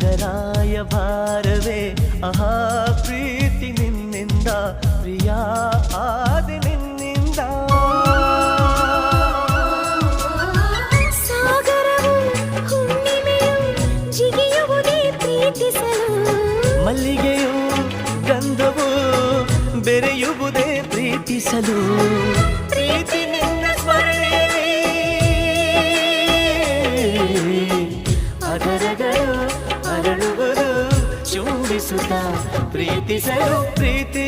ರಾಗರಾಯ ಭಾರವೇ ಆಹಾ ಪ್ರೀತಿ ನಿನ್ನಿಂದ ಪ್ರಿಯ ಆದಿ ನಿನ್ನಿಂದ ಸಾಗರವು ಹುಣ್ಣಿಮೆಯು ಜಿಗಿಯುವುದೇ ಪ್ರೀತಿಸಲು ಮಲ್ಲಿಗೆಯು ಗಂಧವು ಬೆರೆಯುವುದೇ ಪ್ರೀತಿಸಲು ಪ್ರೀತಿ ನಿನ್ನ ಸ್ಮರಣೆಯಲ್ಲಿ ಅದರಗಳು ಅರಳುವುದು ಚುಂಬಿಸುತ್ತ ಪ್ರೀತಿಸಲು ಪ್ರೀತಿ